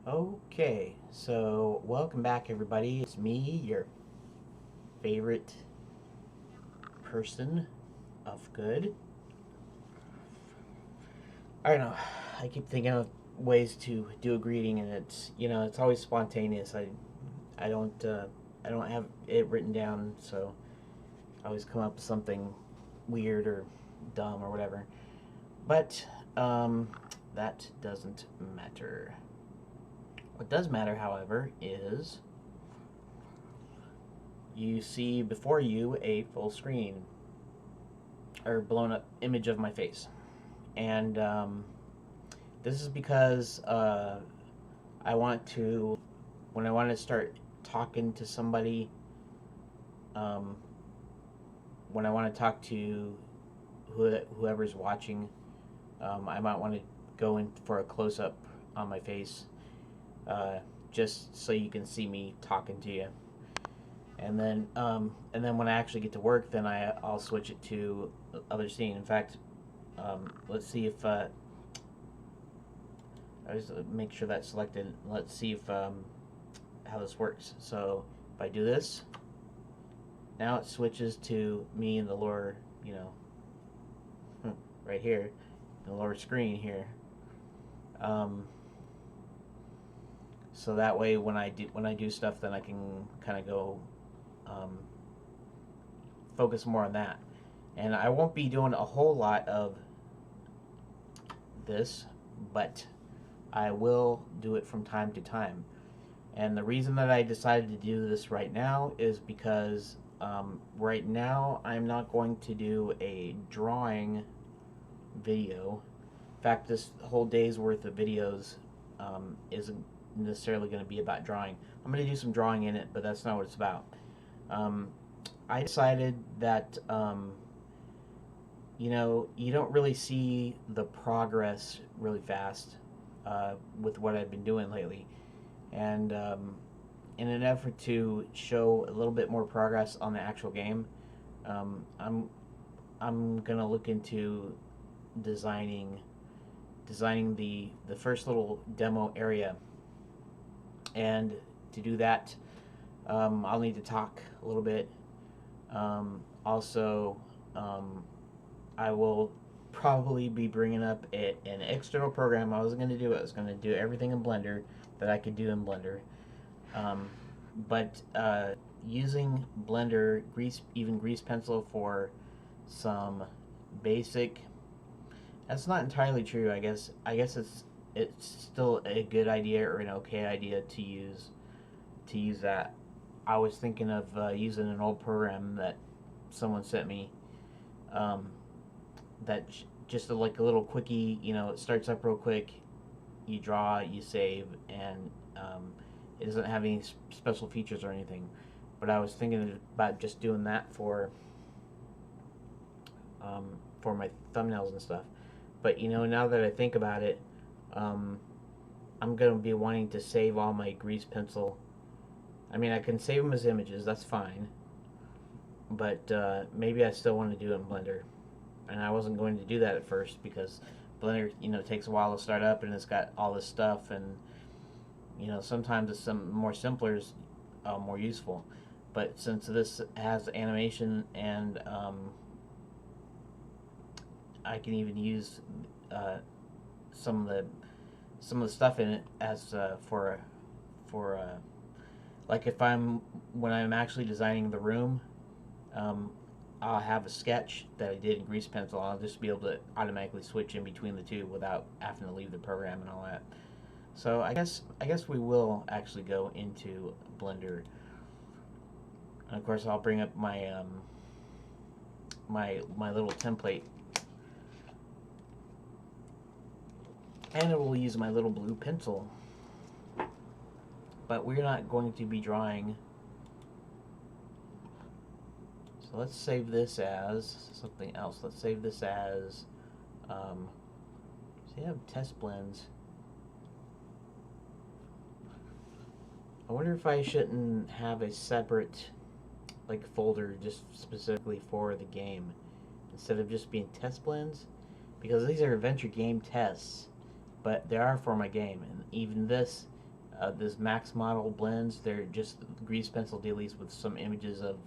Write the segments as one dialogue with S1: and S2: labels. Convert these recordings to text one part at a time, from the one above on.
S1: Okay, so welcome back, everybody. It's me, your favorite person of good. I don't know. I keep thinking of ways to do a greeting, and it's always spontaneous. I don't I don't have it written down, so I always come up with something weird or dumb or whatever. But um, that doesn't matter. What does matter, however, is you see before you a full screen or blown up image of my face. And this is because I want to, when I want to start talking to somebody, um, when I want to talk to whoever's watching, I might want to go in for a close up on my face, uh, just so you can see me talking to you. And then when I actually get to work, then I'll switch it to other scene. In fact, let's see if I just make sure that's selected. Let's see if how this works. So if I do this, now it switches to me in the lower, right here, in the lower screen here. Um, so that way, when I do stuff, then I can kind of go um, focus more on that. And I won't be doing a whole lot of this, but I will do it from time to time. And the reason that I decided to do this right now is because right now I'm not going to do a drawing video. In fact, this whole day's worth of videos isn't necessarily going to be about drawing. I'm going to do some drawing in it, but that's not what it's about. Um, I decided that you don't really see the progress really fast with what I've been doing lately. And in an effort to show a little bit more progress on the actual game, um, I'm I'm gonna look into designing designing the first little demo area. And to do that, I'll need to talk a little bit. Also, um, I will probably be bringing up an external program. I was going to do it. I was going to do everything in Blender that I could do in Blender. Um, but using Blender, even grease pencil for some basic. That's not entirely true. I guess it's still a good idea or an okay idea to use that. I was thinking of using an old program that someone sent me. Um, that just like a little quickie. It starts up real quick. You draw, you save, and it doesn't have any special features or anything. But I was thinking about just doing that for my thumbnails and stuff. But now that I think about it, um, I'm gonna be wanting to save all my grease pencil. I mean, I can save them as images. That's fine. But maybe I still want to do it in Blender, and I wasn't going to do that at first because Blender, takes a while to start up, and it's got all this stuff, and sometimes it's some more simpler is more useful. But since this has animation and I can even use uh, some of the stuff in it as for like if I'm when I'm actually designing the room, um, I'll have a sketch that I did in grease pencil. I'll just be able to automatically switch in between the two without having to leave the program and all that. So I guess we will actually go into Blender, and of course I'll bring up my little template, and it will use my little blue pencil. But we're not going to be drawing. So let's save this as something else. Let's save this as so you have test blends. I wonder if I shouldn't have a separate like folder just specifically for the game instead of just being test blends, because these are adventure game tests, but they are for my game, and even this this max model blends. They're just grease pencil dailies with some images of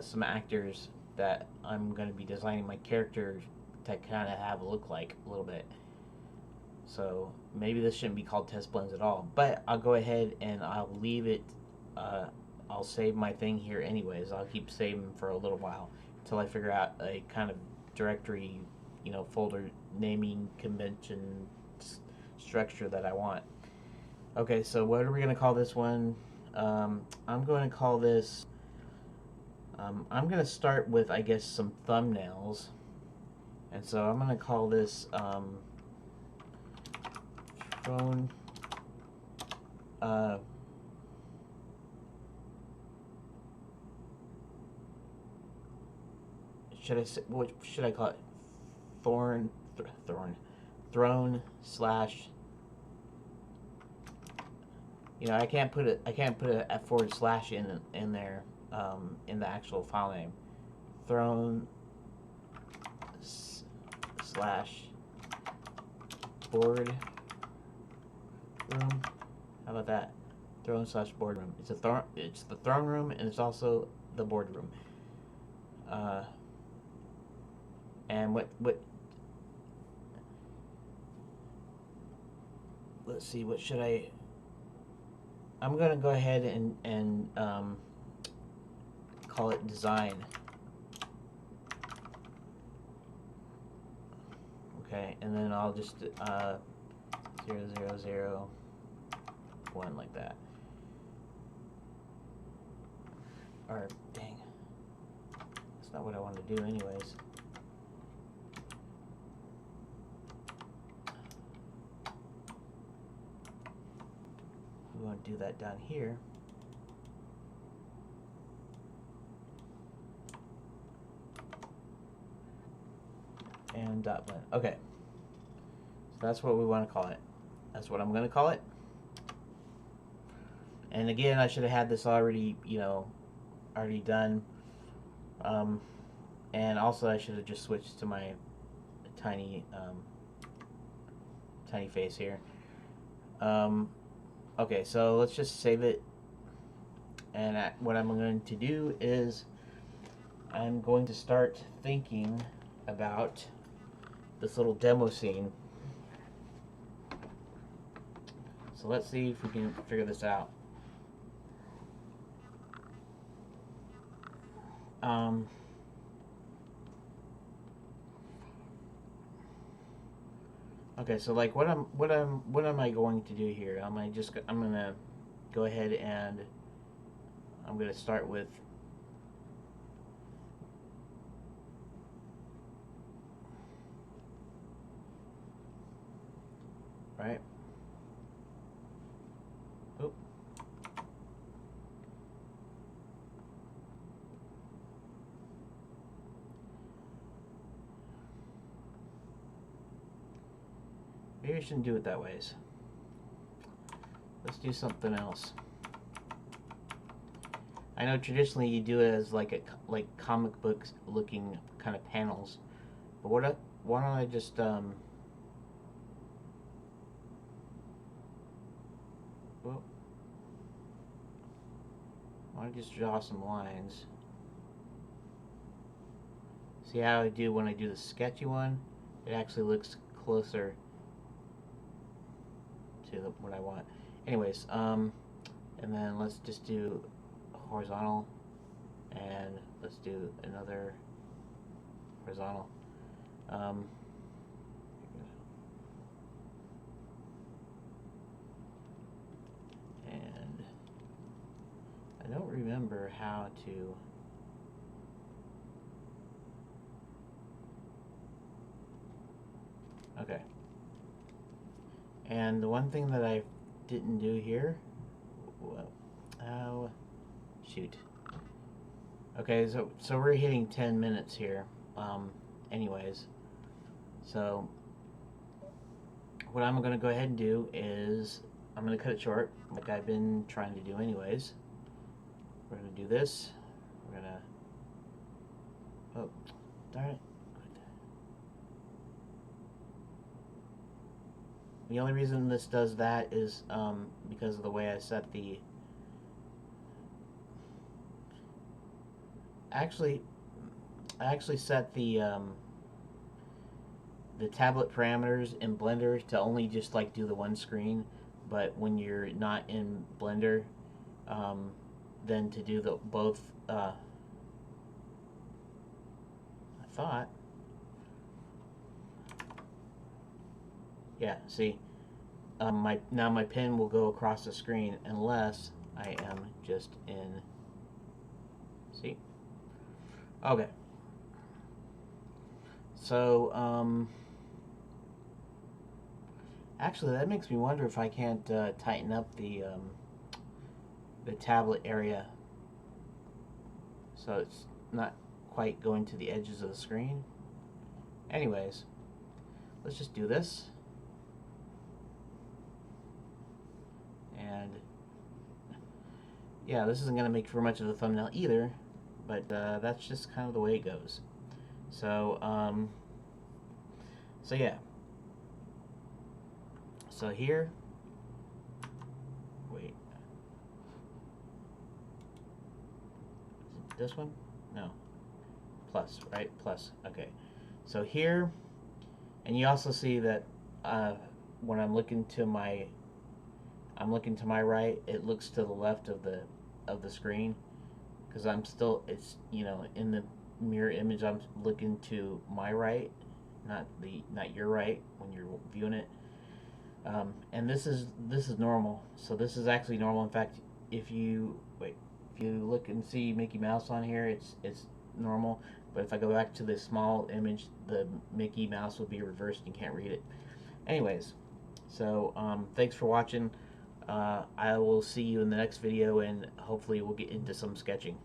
S1: some actors that I'm going to be designing my character to kind of have a look like a little bit. So maybe this shouldn't be called test blends at all, but I'll go ahead and I'll leave it. I'll save my thing here anyways. I'll keep saving for a little while until I figure out a kind of directory, folder naming convention structure that I want. Okay, so what are we going to call this one? I'm going to call this. I'm going to start with, I guess, some thumbnails. And so I'm going to call this phone. Should I say, what should I call it? Throne slash. I can't put a forward slash in there in the actual file name. Throne slash board room. How about that? Throne slash boardroom. It's the throne room, and it's also the boardroom. And what? Let's see. What should I? I'm gonna go ahead and call it design. Okay, and then I'll just 00001 like that. Or dang, that's not what I want to do anyways. We want to do that down here. And dot blend. Okay. So that's what we want to call it. That's what I'm going to call it. And again, I should have had this already, already done. And also I should have just switched to my tiny face here. Okay, so let's just save it. And what I'm going to do is I'm going to start thinking about this little demo scene. So let's see if we can figure this out. Okay, so like what am I going to do here? I'm gonna go ahead and I'm gonna start with right. Oop. Maybe I shouldn't do it that ways. Let's do something else. I know traditionally you do it as like comic books looking kind of panels, but why don't I just why don't I just draw some lines? See how I do when I do the sketchy one? It actually looks closer to what I want. Anyways, and then let's just do horizontal, and let's do another horizontal. And I don't remember how to. Okay. And the one thing that I didn't do here, oh, shoot. Okay, so we're hitting 10 minutes here. Anyways, so what I'm going to go ahead and do is I'm going to cut it short, like I've been trying to do anyways. We're going to do this. We're going to, oh, darn it. The only reason this does that is because of the way I set the. Actually, I actually set the tablet parameters in Blender to only just like do the one screen, but when you're not in Blender, then to do the both. I thought. Yeah. See, my pen will go across the screen unless I am just in. See. Okay. So actually, that makes me wonder if I can't tighten up the tablet area so it's not quite going to the edges of the screen. Anyways, let's just do this. And yeah, this isn't going to make for much of a thumbnail either, but that's just kind of the way it goes. So, so yeah. So here, wait, is it this one? No, plus, right? Plus, okay. So here, and you also see that when I'm looking to my right, it looks to the left of the screen, because I'm still, it's, you know, in the mirror image, I'm looking to my right, not your right when you're viewing it. And this is normal. So this is actually normal. In fact, if you look and see Mickey Mouse on here, it's normal. But if I go back to the small image, the Mickey Mouse will be reversed and you can't read it. Anyways, so thanks for watching. I will see you in the next video, and hopefully we'll get into some sketching.